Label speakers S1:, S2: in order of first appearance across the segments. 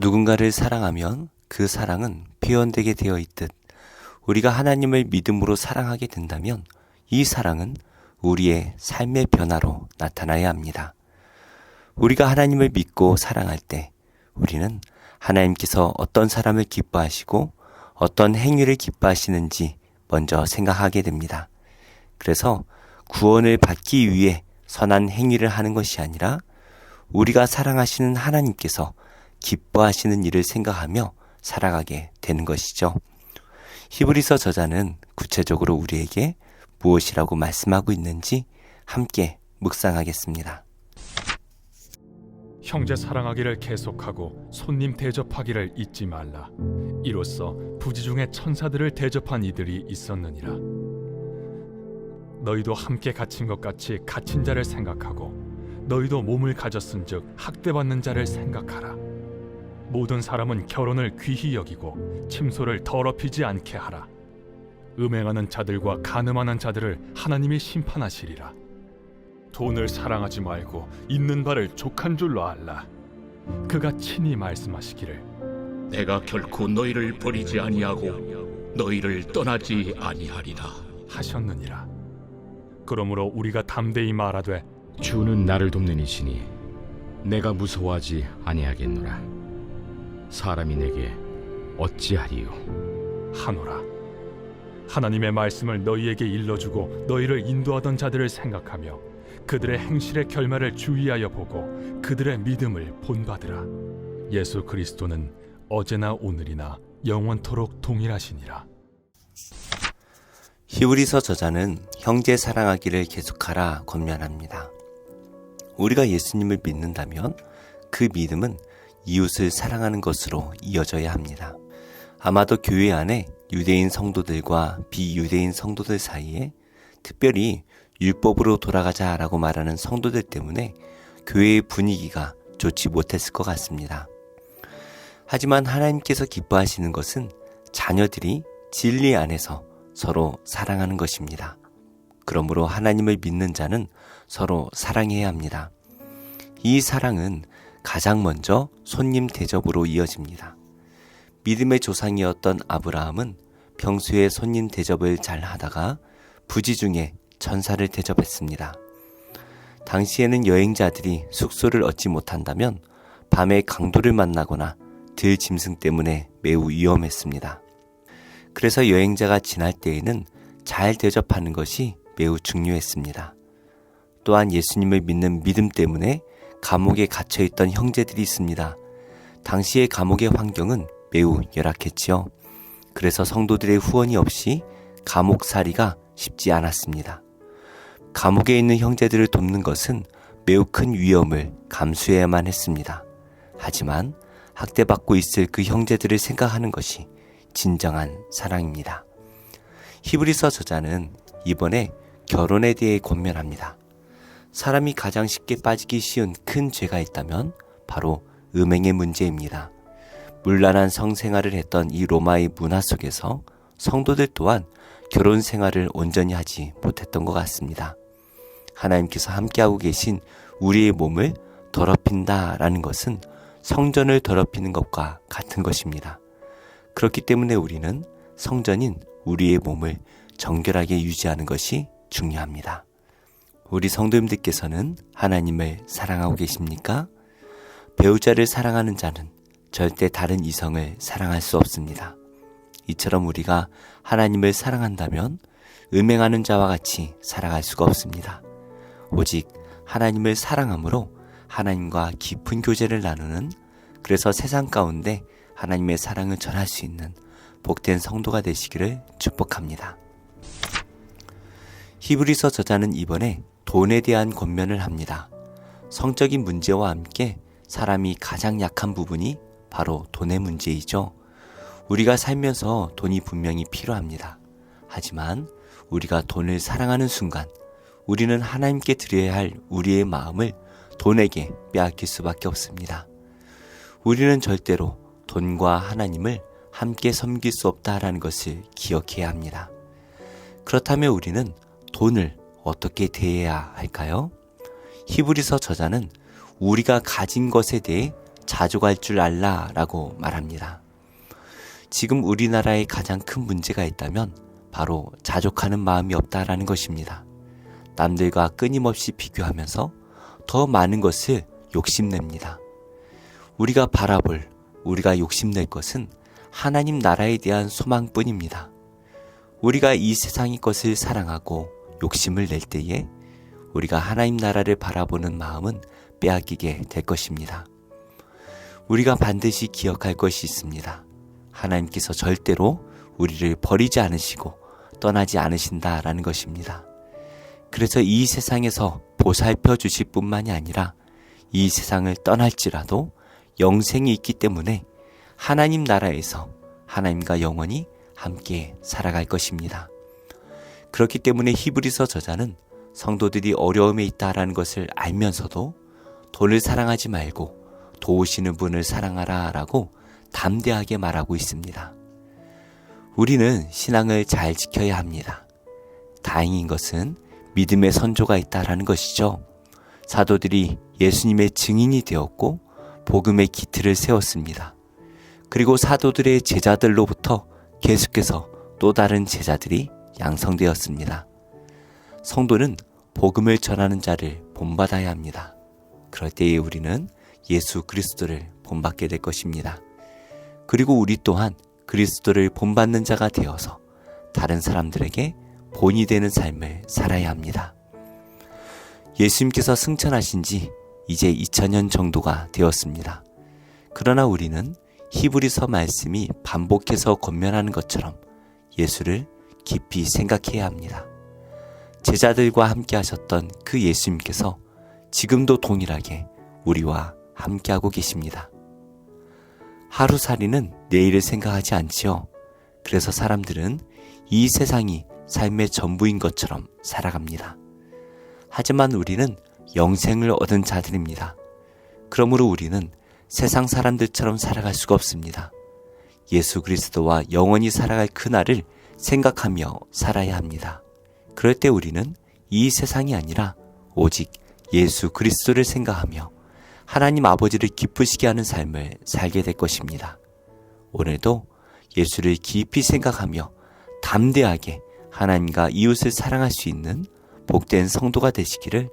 S1: 누군가를 사랑하면 그 사랑은 표현되게 되어 있듯 우리가 하나님을 믿음으로 사랑하게 된다면 이 사랑은 우리의 삶의 변화로 나타나야 합니다. 우리가 하나님을 믿고 사랑할 때 우리는 하나님께서 어떤 사람을 기뻐하시고 어떤 행위를 기뻐하시는지 먼저 생각하게 됩니다. 그래서 구원을 받기 위해 선한 행위를 하는 것이 아니라 우리가 사랑하시는 하나님께서 기뻐하시는 일을 생각하며 살아가게 되는 것이죠. 히브리서 저자는 구체적으로 우리에게 무엇이라고 말씀하고 있는지 함께 묵상하겠습니다.
S2: 형제 사랑하기를 계속하고 손님 대접하기를 잊지 말라. 이로써 부지 중에 천사들을 대접한 이들이 있었느니라. 너희도 함께 갇힌 것 같이 갇힌 자를 생각하고 너희도 몸을 가졌은즉 학대받는 자를 생각하라. 모든 사람은 결혼을 귀히 여기고 침소를 더럽히지 않게 하라. 음행하는 자들과 간음하는 자들을 하나님이 심판하시리라. 돈을 사랑하지 말고 있는 바를 족한 줄로 알라. 그가 친히 말씀하시기를
S3: 내가 결코 너희를 버리지 아니하고 너희를 떠나지 아니하리라
S2: 하셨느니라. 그러므로 우리가 담대히 말하되
S4: 주는 나를 돕는 이시니 내가 무서워하지 아니하겠노라. 사람이 내게 어찌하리요
S2: 하노라. 하나님의 말씀을 너희에게 일러주고 너희를 인도하던 자들을 생각하며 그들의 행실의 결말을 주의하여 보고 그들의 믿음을 본받으라. 예수 그리스도는 어제나 오늘이나 영원토록 동일하시니라.
S1: 히브리서 저자는 형제 사랑하기를 계속하라 권면합니다. 우리가 예수님을 믿는다면 그 믿음은 이웃을 사랑하는 것으로 이어져야 합니다. 아마도 교회 안에 유대인 성도들과 비유대인 성도들 사이에 특별히 율법으로 돌아가자라고 말하는 성도들 때문에 교회의 분위기가 좋지 못했을 것 같습니다. 하지만 하나님께서 기뻐하시는 것은 자녀들이 진리 안에서 서로 사랑하는 것입니다. 그러므로 하나님을 믿는 자는 서로 사랑해야 합니다. 이 사랑은 가장 먼저 손님 대접으로 이어집니다. 믿음의 조상이었던 아브라함은 평소에 손님 대접을 잘 하다가 부지 중에 천사를 대접했습니다. 당시에는 여행자들이 숙소를 얻지 못한다면 밤에 강도를 만나거나 들 짐승 때문에 매우 위험했습니다. 그래서 여행자가 지날 때에는 잘 대접하는 것이 매우 중요했습니다. 또한 예수님을 믿는 믿음 때문에 감옥에 갇혀있던 형제들이 있습니다. 당시의 감옥의 환경은 매우 열악했지요. 그래서 성도들의 후원이 없이 감옥살이가 쉽지 않았습니다. 감옥에 있는 형제들을 돕는 것은 매우 큰 위험을 감수해야만 했습니다. 하지만 학대받고 있을 그 형제들을 생각하는 것이 진정한 사랑입니다. 히브리서 저자는 이번에 결혼에 대해 권면합니다. 사람이 가장 쉽게 빠지기 쉬운 큰 죄가 있다면 바로 음행의 문제입니다. 문란한 성생활을 했던 이 로마의 문화 속에서 성도들 또한 결혼 생활을 온전히 하지 못했던 것 같습니다. 하나님께서 함께하고 계신 우리의 몸을 더럽힌다라는 것은 성전을 더럽히는 것과 같은 것입니다. 그렇기 때문에 우리는 성전인 우리의 몸을 정결하게 유지하는 것이 중요합니다. 우리 성도님들께서는 하나님을 사랑하고 계십니까? 배우자를 사랑하는 자는 절대 다른 이성을 사랑할 수 없습니다. 이처럼 우리가 하나님을 사랑한다면 음행하는 자와 같이 살아갈 수가 없습니다. 오직 하나님을 사랑함으로 하나님과 깊은 교제를 나누는, 그래서 세상 가운데 하나님의 사랑을 전할 수 있는 복된 성도가 되시기를 축복합니다. 히브리서 저자는 이번에 돈에 대한 권면을 합니다. 성적인 문제와 함께 사람이 가장 약한 부분이 바로 돈의 문제이죠. 우리가 살면서 돈이 분명히 필요합니다. 하지만 우리가 돈을 사랑하는 순간 우리는 하나님께 드려야 할 우리의 마음을 돈에게 빼앗길 수밖에 없습니다. 우리는 절대로 돈과 하나님을 함께 섬길 수 없다라는 것을 기억해야 합니다. 그렇다면 우리는 돈을 어떻게 대해야 할까요? 히브리서 저자는 우리가 가진 것에 대해 자족할 줄 알라라고 말합니다. 지금 우리나라의 가장 큰 문제가 있다면 바로 자족하는 마음이 없다라는 것입니다. 남들과 끊임없이 비교하면서 더 많은 것을 욕심냅니다. 우리가 바라볼, 우리가 욕심낼 것은 하나님 나라에 대한 소망뿐입니다. 우리가 이 세상의 것을 사랑하고 욕심을 낼 때에 우리가 하나님 나라를 바라보는 마음은 빼앗기게 될 것입니다. 우리가 반드시 기억할 것이 있습니다. 하나님께서 절대로 우리를 버리지 않으시고 떠나지 않으신다라는 것입니다. 그래서 이 세상에서 보살펴 주실 뿐만이 아니라 이 세상을 떠날지라도 영생이 있기 때문에 하나님 나라에서 하나님과 영원히 함께 살아갈 것입니다. 그렇기 때문에 히브리서 저자는 성도들이 어려움에 있다라는 것을 알면서도 돈을 사랑하지 말고 도우시는 분을 사랑하라 라고 담대하게 말하고 있습니다. 우리는 신앙을 잘 지켜야 합니다. 다행인 것은 믿음의 선조가 있다라는 것이죠. 사도들이 예수님의 증인이 되었고 복음의 기틀을 세웠습니다. 그리고 사도들의 제자들로부터 계속해서 또 다른 제자들이 양성되었습니다. 성도는 복음을 전하는 자를 본받아야 합니다. 그럴 때에 우리는 예수 그리스도를 본받게 될 것입니다. 그리고 우리 또한 그리스도를 본받는 자가 되어서 다른 사람들에게 본이 되는 삶을 살아야 합니다. 예수님께서 승천하신 지 이제 2000년 정도가 되었습니다. 그러나 우리는 히브리서 말씀이 반복해서 권면하는 것처럼 예수를 깊이 생각해야 합니다. 제자들과 함께 하셨던 그 예수님께서 지금도 동일하게 우리와 함께하고 계십니다. 하루살이는 내일을 생각하지 않지요. 그래서 사람들은 이 세상이 삶의 전부인 것처럼 살아갑니다. 하지만 우리는 영생을 얻은 자들입니다. 그러므로 우리는 세상 사람들처럼 살아갈 수가 없습니다. 예수 그리스도와 영원히 살아갈 그날을 생각하며 살아야 합니다. 그럴 때 우리는 이 세상이 아니라 오직 예수 그리스도를 생각하며 하나님 아버지를 기쁘시게 하는 삶을 살게 될 것입니다. 오늘도 예수를 깊이 생각하며 담대하게 하나님과 이웃을 사랑할 수 있는 복된 성도가 되시기를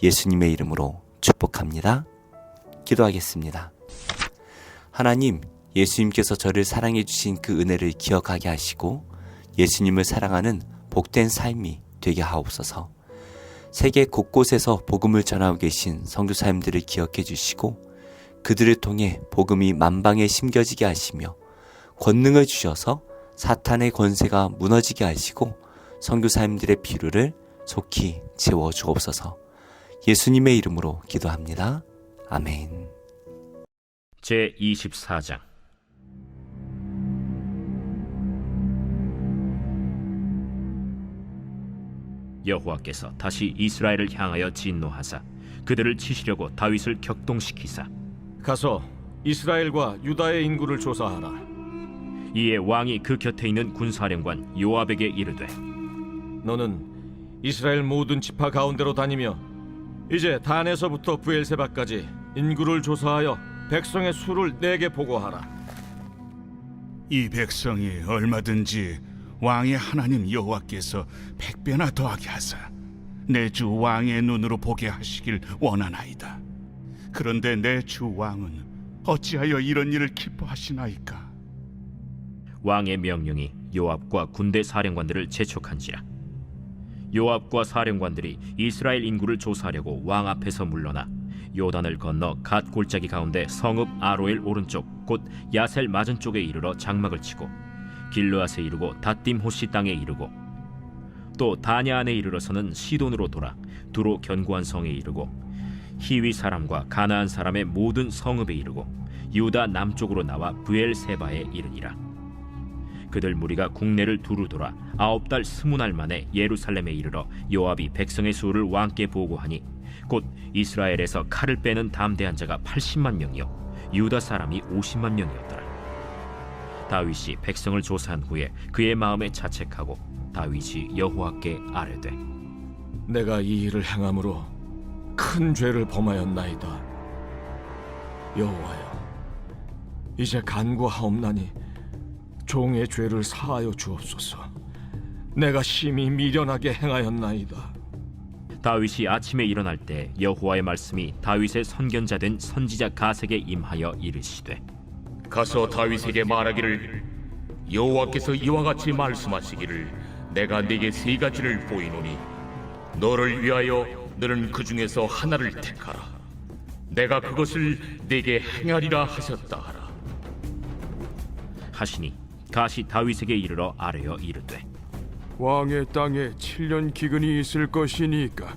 S1: 예수님의 이름으로 축복합니다. 기도하겠습니다. 하나님, 예수님께서 저를 사랑해 주신 그 은혜를 기억하게 하시고 예수님을 사랑하는 복된 삶이 되게 하옵소서. 세계 곳곳에서 복음을 전하고 계신 선교사님들을 기억해 주시고 그들을 통해 복음이 만방에 심겨지게 하시며 권능을 주셔서 사탄의 권세가 무너지게 하시고 선교사님들의 필요를 속히 채워 주옵소서. 예수님의 이름으로 기도합니다. 아멘.
S4: 제24장 여호와께서 다시 이스라엘을 향하여 진노하사 그들을 치시려고 다윗을 격동시키사
S5: 가서 이스라엘과 유다의 인구를 조사하라.
S4: 이에 왕이 그 곁에 있는 군사령관 요압에게 이르되
S5: 너는 이스라엘 모든 지파 가운데로 다니며 이제 단에서부터 브엘세바까지 인구를 조사하여 백성의 수를 내게 보고하라.
S6: 이 백성이 얼마든지 왕의 하나님 여호와께서 100배나 더하게 하사 내 주 왕의 눈으로 보게 하시길 원하나이다. 그런데 내 주 왕은 어찌하여 이런 일을 기뻐하시나이까?
S4: 왕의 명령이 요압과 군대 사령관들을 재촉한지라. 요압과 사령관들이 이스라엘 인구를 조사하려고 왕 앞에서 물러나 요단을 건너 갓 골짜기 가운데 성읍 아로엘 오른쪽 곧 야셀 맞은 쪽에 이르러 장막을 치고 길르앗에 이르고 닷딤 호시 땅에 이르고 또 다냐 안에 이르러서는 시돈으로 돌아 두로 견고한 성에 이르고 히위 사람과 가나안 사람의 모든 성읍에 이르고 유다 남쪽으로 나와 브엘세바에 이르니라. 그들 무리가 국내를 두루 돌아 9달 20날 만에 예루살렘에 이르러 요압이 백성의 수를 왕께 보고하니 곧 이스라엘에서 칼을 빼는 담대한 자가 80만 명이요 유다 사람이 50만 명이었더라. 다윗이 백성을 조사한 후에 그의 마음에 자책하고 다윗이 여호와께 아뢰되
S5: 내가 이 일을 행함으로 큰 죄를 범하였나이다. 여호와여, 이제 간구하옵나니 종의 죄를 사하여 주옵소서. 내가 심히 미련하게 행하였나이다.
S4: 다윗이 아침에 일어날 때 여호와의 말씀이 다윗의 선견자 된 선지자 가세게 임하여 이르시되
S3: 가서 다윗에게 말하기를 여호와께서 이와 같이 말씀하시기를 내가 네게 세 가지를 보이노니 너를 위하여 너는 그 중에서 하나를 택하라. 내가 그것을 네게 행하리라 하셨다 하라.
S4: 하시니 갓이 다윗에게 이르러 아뢰어 이르되
S7: 왕의 땅에 7년 기근이 있을 것이니까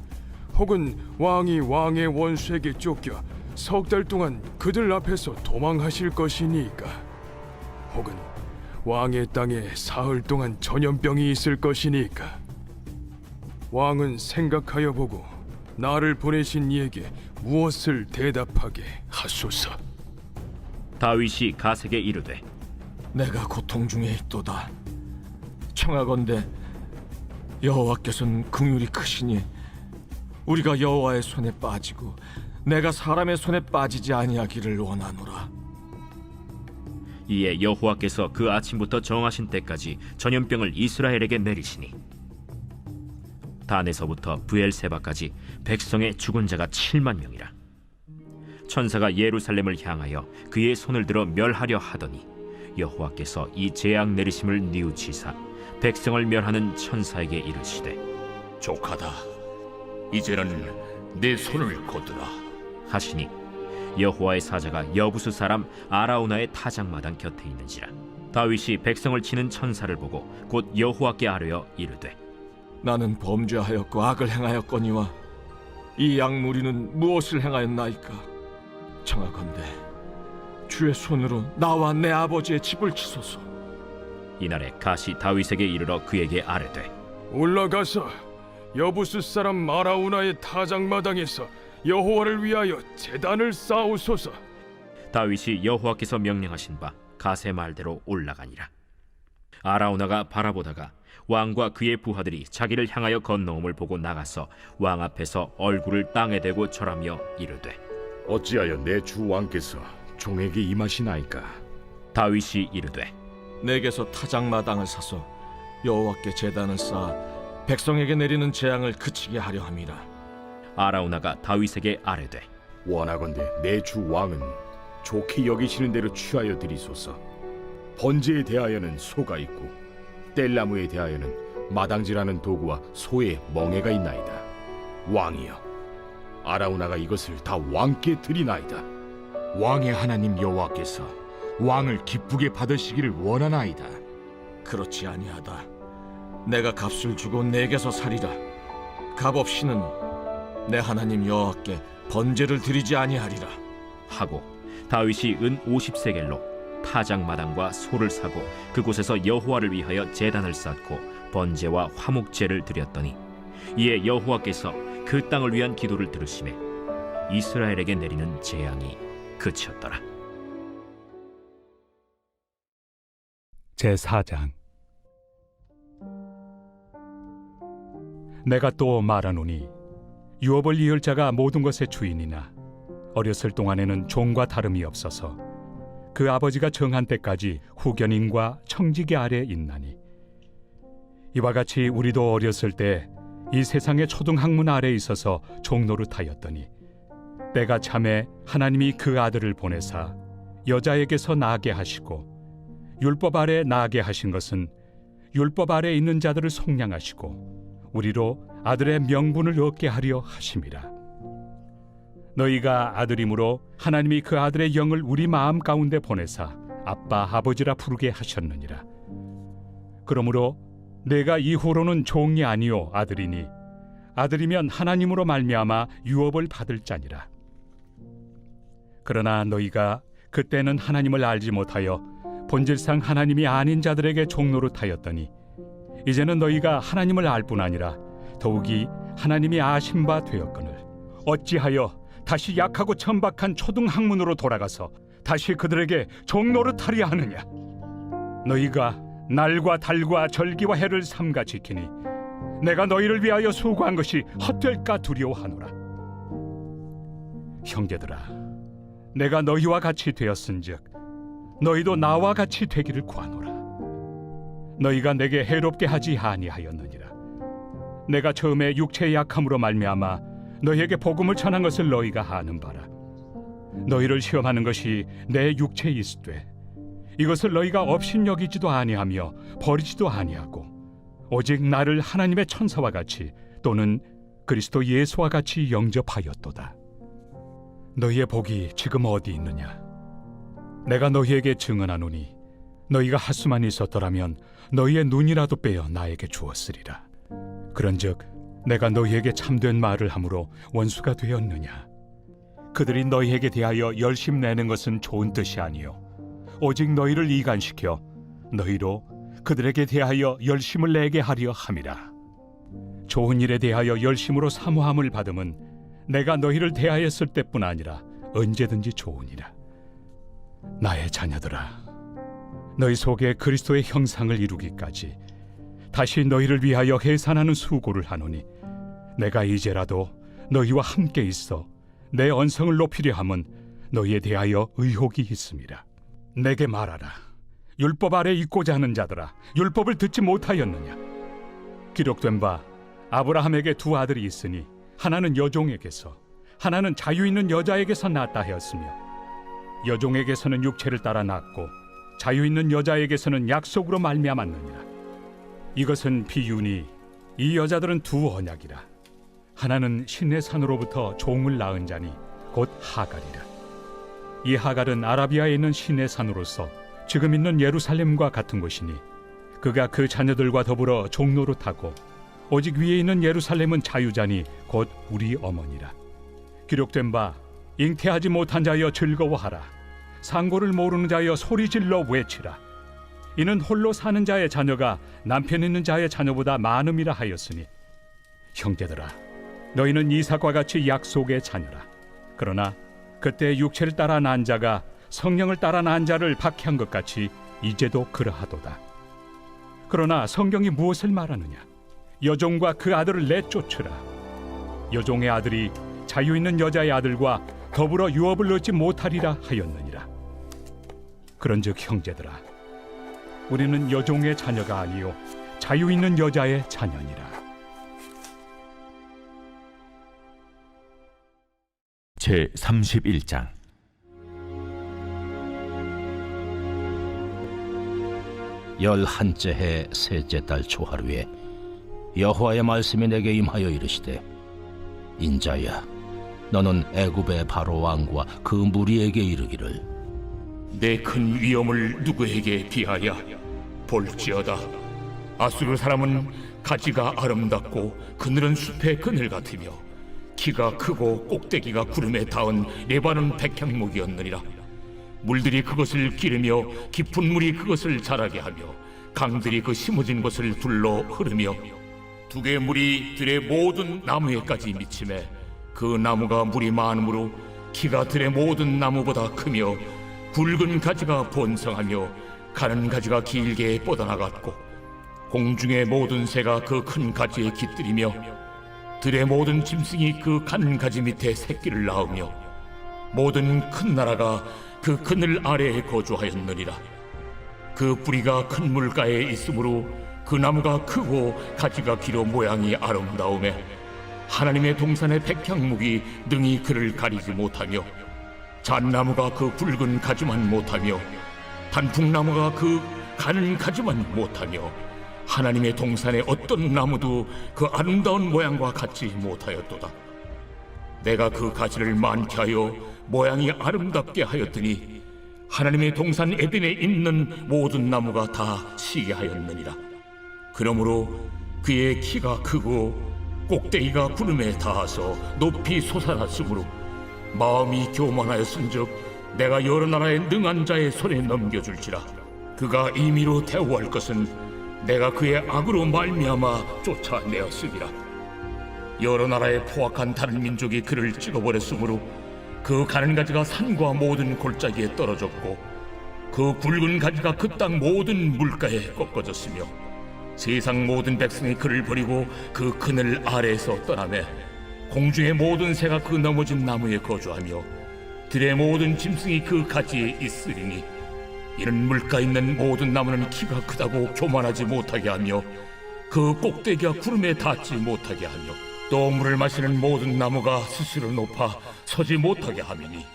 S7: 혹은 왕이 왕의 원수에게 쫓겨 석 달 동안 그들 앞에서 도망하실 것이니까 혹은 왕의 땅에 사흘 동안 전염병이 있을 것이니까 왕은 생각하여 보고 나를 보내신 이에게 무엇을 대답하게 하소서.
S4: 다윗이 가세게 이르되
S5: 내가 고통 중에 있도다. 청하건대 여호와께서는 긍휼이 크시니 우리가 여호와의 손에 빠지고 내가 사람의 손에 빠지지 아니하기를 원하노라.
S4: 이에 여호와께서 그 아침부터 정하신 때까지 전염병을 이스라엘에게 내리시니 단에서부터 브엘세바까지 백성의 죽은 자가 7만 명이라. 천사가 예루살렘을 향하여 그의 손을 들어 멸하려 하더니 여호와께서 이 재앙 내리심을 뉘우치사 백성을 멸하는 천사에게 이르시되
S3: 족하다. 이제는 내 손을 거두라.
S4: 하시니 여호와의 사자가 여부수 사람 아라우나의 타작마당 곁에 있는지라. 다윗이 백성을 치는 천사를 보고 곧 여호와께 아뢰어 이르되
S5: 나는 범죄하였고 악을 행하였거니와 이 양무리는 무엇을 행하였나이까? 청하건대 주의 손으로 나와 내 아버지의 집을 치소서.
S4: 이날에 갓이 다윗에게 이르러 그에게 아뢰되
S7: 올라가서 여부스 사람 마라우나의 타작마당에서 여호와를 위하여 제단을 쌓으소서.
S4: 다윗이 여호와께서 명령하신 바 갓의 말대로 올라가니라. 아라우나가 바라보다가 왕과 그의 부하들이 자기를 향하여 건너옴을 보고 나가서 왕 앞에서 얼굴을 땅에 대고 절하며 이르되
S8: 어찌하여 내 주 왕께서 종에게 임하시나이까?
S4: 다윗이 이르되
S5: 내게서 타작마당을 사서 여호와께 제단을 쌓아 백성에게 내리는 재앙을 그치게 하려 함이라.
S4: 아라우나가 다윗에게 아뢰되
S8: 원하건대 내 주 왕은 좋게 여기시는 대로 취하여 드리소서. 번제에 대하여는 소가 있고 뗄나무에 대하여는 마당질하는 도구와 소의 멍에가 있나이다. 왕이여, 아라우나가 이것을 다 왕께 드리나이다. 왕의 하나님 여호와께서 왕을 기쁘게 받으시기를 원하나이다.
S5: 그렇지 아니하다. 내가 값을 주고 내게서 살이라. 값 없이는 내 하나님 여호와께 번제를 드리지 아니하리라.
S4: 하고 다윗이 은 50세겔로 타작마당과 소를 사고 그곳에서 여호와를 위하여 제단을 쌓고 번제와 화목제를 드렸더니 이에 여호와께서 그 땅을 위한 기도를 들으시매 이스라엘에게 내리는 재앙이 그쳤더라.
S2: 제4장. 내가 또 말하노니 유업을 이을 자가 모든 것의 주인이나 어렸을 동안에는 종과 다름이 없어서 그 아버지가 정한 때까지 후견인과 청지기 아래 있나니 이와 같이 우리도 어렸을 때 이 세상의 초등학문 아래 있어서 종노릇하였더니 때가 참에 하나님이 그 아들을 보내사 여자에게서 나게 하시고 율법 아래 나게 하신 것은 율법 아래 있는 자들을 속량하시고 우리로 아들의 명분을 얻게 하려 하심이라. 너희가 아들이므로 하나님이 그 아들의 영을 우리 마음 가운데 보내사 아빠 아버지라 부르게 하셨느니라. 그러므로 내가 이후로는 종이 아니요 아들이니 아들이면 하나님으로 말미암아 유업을 받을 자니라. 그러나 너희가 그때는 하나님을 알지 못하여 본질상 하나님이 아닌 자들에게 종노릇하였더니 이제는 너희가 하나님을 알 뿐 아니라 더욱이 하나님이 아신 바 되었거늘 어찌하여 다시 약하고 천박한 초등학문으로 돌아가서 다시 그들에게 종노릇하려 하느냐. 너희가 날과 달과 절기와 해를 삼가 지키니 내가 너희를 위하여 수고한 것이 헛될까 두려워하노라. 형제들아, 내가 너희와 같이 되었은즉 너희도 나와 같이 되기를 구하노라. 너희가 내게 해롭게 하지 아니하였느니라. 내가 처음에 육체의 약함으로 말미암아 너희에게 복음을 전한 것을 너희가 아는 바라. 너희를 시험하는 것이 내 육체에 있으되 이것을 너희가 업신여기지도 아니하며 버리지도 아니하고 오직 나를 하나님의 천사와 같이 또는 그리스도 예수와 같이 영접하였도다. 너희의 복이 지금 어디 있느냐? 내가 너희에게 증언하노니 너희가 하수만 있었더라면 너희의 눈이라도 빼어 나에게 주었으리라. 그런즉 내가 너희에게 참된 말을 함으로 원수가 되었느냐? 그들이 너희에게 대하여 열심 내는 것은 좋은 뜻이 아니요 오직 너희를 이간시켜 너희로 그들에게 대하여 열심을 내게 하려 함이라. 좋은 일에 대하여 열심으로 사모함을 받음은 내가 너희를 대하였을 때뿐 아니라 언제든지 좋으니라. 나의 자녀들아, 너희 속에 그리스도의 형상을 이루기까지 다시 너희를 위하여 해산하는 수고를 하노니 내가 이제라도 너희와 함께 있어 내 언성을 높이려 함은 너희에 대하여 의혹이 있음이라. 내게 말하라. 율법 아래 있고자 하는 자들아, 율법을 듣지 못하였느냐? 기록된 바 아브라함에게 두 아들이 있으니 하나는 여종에게서 하나는 자유 있는 여자에게서 낳았다 하였으며 여종에게서는 육체를 따라 낳고 자유 있는 여자에게서는 약속으로 말미암았느니라. 이것은 비유니 이 여자들은 두 언약이라. 하나는 신의 산으로부터 종을 낳은 자니 곧 하갈이라. 이 하갈은 아라비아에 있는 신의 산으로서 지금 있는 예루살렘과 같은 곳이니 그가 그 자녀들과 더불어 종노릇하고 오직 위에 있는 예루살렘은 자유자니 곧 우리 어머니라. 기록된 바 잉태하지 못한 자여 즐거워하라. 상고를 모르는 자여 소리질러 외치라. 이는 홀로 사는 자의 자녀가 남편 있는 자의 자녀보다 많음이라 하였으니 형제들아, 너희는 이삭과 같이 약속의 자녀라. 그러나 그때 육체를 따라 난 자가 성령을 따라 난 자를 박해한 것 같이 이제도 그러하도다. 그러나 성경이 무엇을 말하느냐? 여종과 그 아들을 내쫓으라. 여종의 아들이 자유 있는 여자의 아들과 더불어 유업을 얻지 못하리라 하였느니라. 그런즉 형제들아, 우리는 여종의 자녀가 아니요 자유 있는 여자의 자녀니라.
S9: 제 31장.
S10: 열한째 해 셋째 달 초하루에 여호와의 말씀이 내게 임하여 이르시되 인자야, 너는 애굽의 바로 왕과 그 무리에게 이르기를
S3: 내 큰 위엄을 누구에게 비하랴? 볼지어다, 아수르 사람은 가지가 아름답고 그늘은 숲의 그늘 같으며 키가 크고 꼭대기가 구름에 닿은 레바논 백향목이었느니라. 물들이 그것을 기르며 깊은 물이 그것을 자라게 하며 강들이 그 심어진 곳을 둘러 흐르며 두 개의 물이 들의 모든 나무에까지 미치매 그 나무가 물이 많으므로 키가 들의 모든 나무보다 크며 굵은 가지가 번성하며 가는 가지가 길게 뻗어나갔고 공중의 모든 새가 그 큰 가지에 깃들이며 들의 모든 짐승이 그 가는 가지 밑에 새끼를 낳으며 모든 큰 나라가 그 그늘 아래에 거주하였느니라. 그 뿌리가 큰 물가에 있으므로 그 나무가 크고 가지가 길어 모양이 아름다우매 하나님의 동산의 백향목이 능히 그를 가리지 못하며 잣나무가 그 붉은 가지만 못하며 단풍나무가 그 가는 가지만 못하며 하나님의 동산의 어떤 나무도 그 아름다운 모양과 같지 못하였도다. 내가 그 가지를 많게 하여 모양이 아름답게 하였더니 하나님의 동산 에덴에 있는 모든 나무가 다 시게 하였느니라. 그러므로 그의 키가 크고 꼭대기가 구름에 닿아서 높이 솟아났으므로 마음이 교만하였은즉 내가 여러 나라의 능한 자의 손에 넘겨줄지라. 그가 임의로 대우할 것은 내가 그의 악으로 말미암아 쫓아내었으리라. 여러 나라의 포악한 다른 민족이 그를 찍어버렸으므로 그 가는 가지가 산과 모든 골짜기에 떨어졌고 그 굵은 가지가 그 땅 모든 물가에 꺾어졌으며 세상 모든 백성이 그를 버리고 그 그늘 아래에서 떠나매 공중의 모든 새가 그 넘어진 나무에 거주하며 들의 모든 짐승이 그 가지에 있으리니 이는 물가 있는 모든 나무는 키가 크다고 교만하지 못하게 하며 그 꼭대기가 구름에 닿지 못하게 하며 또 물을 마시는 모든 나무가 스스로 높아 서지 못하게 하미니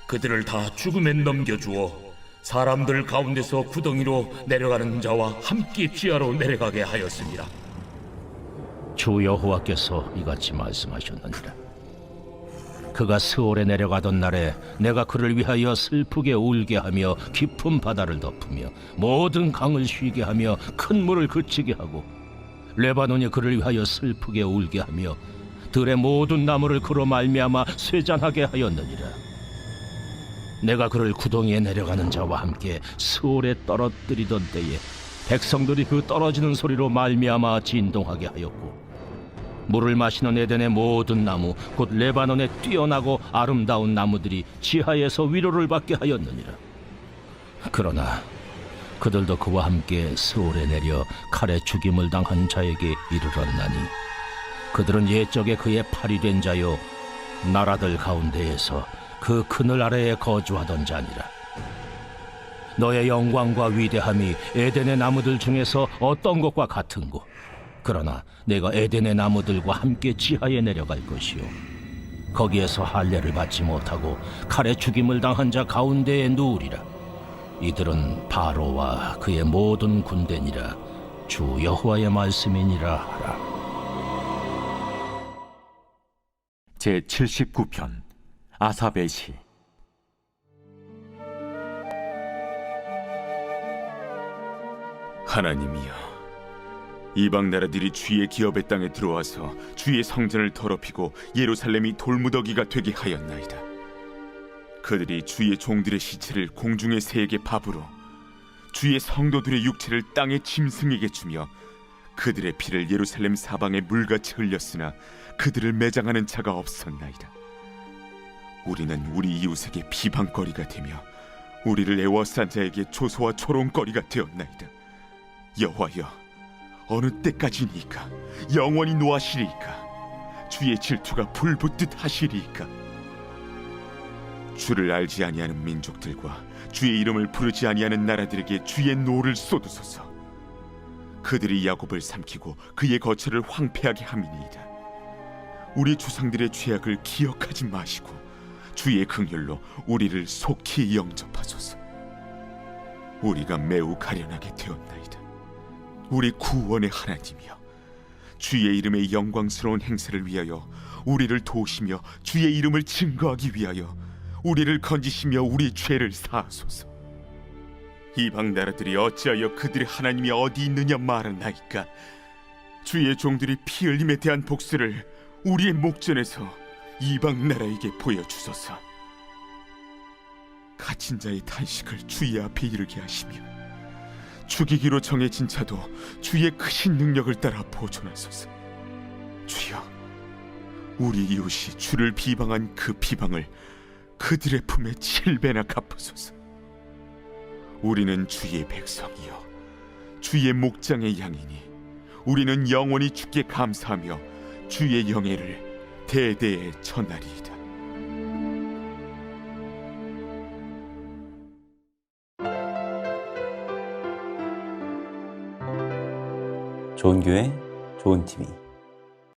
S3: 그들을 다 죽음에 넘겨주어 사람들 가운데서 구덩이로 내려가는 자와 함께 지하로 내려가게 하였습니다.
S10: 주 여호와께서 이같이 말씀하셨느니라. 그가 스올에 내려가던 날에 내가 그를 위하여 슬프게 울게 하며 깊은 바다를 덮으며 모든 강을 쉬게 하며 큰 물을 그치게 하고 레바논이 그를 위하여 슬프게 울게 하며 들의 모든 나무를 그로 말미암아 쇠잔하게 하였느니라. 내가 그를 구덩이에 내려가는 자와 함께 스올에 떨어뜨리던 때에 백성들이 그 떨어지는 소리로 말미암아 진동하게 하였고 물을 마시는 에덴의 모든 나무 곧 레바논에 뛰어나고 아름다운 나무들이 지하에서 위로를 받게 하였느니라. 그러나 그들도 그와 함께 스올에 내려 칼에 죽임을 당한 자에게 이르렀나니 그들은 옛적에 그의 팔이 된 자요 나라들 가운데에서 그 그늘 아래에 거주하던 자니라. 너의 영광과 위대함이 에덴의 나무들 중에서 어떤 것과 같은고? 그러나 내가 에덴의 나무들과 함께 지하에 내려갈 것이요 거기에서 할례를 받지 못하고 칼에 죽임을 당한 자 가운데에 누우리라. 이들은 바로와 그의 모든 군대니라. 주 여호와의 말씀이니라 하라.
S9: 제 79편 아삽의 시.
S11: 하나님이여, 이방 나라들이 주의 기업의 땅에 들어와서 주의 성전을 더럽히고 예루살렘이 돌무더기가 되게 하였나이다. 그들이 주의 종들의 시체를 공중의 새에게 밥으로 주의 성도들의 육체를 땅의 짐승에게 주며 그들의 피를 예루살렘 사방에 물같이 흘렸으나 그들을 매장하는 자가 없었나이다. 우리는 우리 이웃에게 비방거리가 되며 우리를 애워싼 자에게 조소와 조롱거리가 되었나이다. 여호와여, 어느 때까지니까? 영원히 노하시리이까? 주의 질투가 불붙듯 하시리이까? 주를 알지 아니하는 민족들과 주의 이름을 부르지 아니하는 나라들에게 주의 노를 쏟으소서. 그들이 야곱을 삼키고 그의 거처를 황폐하게 함이니이다. 우리 조상들의 죄악을 기억하지 마시고 주의 긍휼로 우리를 속히 영접하소서. 우리가 매우 가련하게 되었나이다. 우리 구원의 하나님이여, 주의 이름의 영광스러운 행세를 위하여 우리를 도우시며 주의 이름을 증거하기 위하여 우리를 건지시며 우리 죄를 사하소서. 이방 나라들이 어찌하여 그들의 하나님이 어디 있느냐 말하나이까? 주의 종들이 피 흘림에 대한 복수를 우리의 목전에서 이방 나라에게 보여주소서. 갇힌 자의 탄식을 주의 앞에 이르게 하시며 죽이기로 정해진 자도 주의 크신 능력을 따라 보존하소서. 주여, 우리 이웃이 주를 비방한 그 비방을 그들의 품에 7배나 갚으소서. 우리는 주의 백성이요 주의 목장의 양이니 우리는 영원히 주께 감사하며 주의 영예를 대대에 전하리이다.
S1: 좋은 교회, 좋은 TV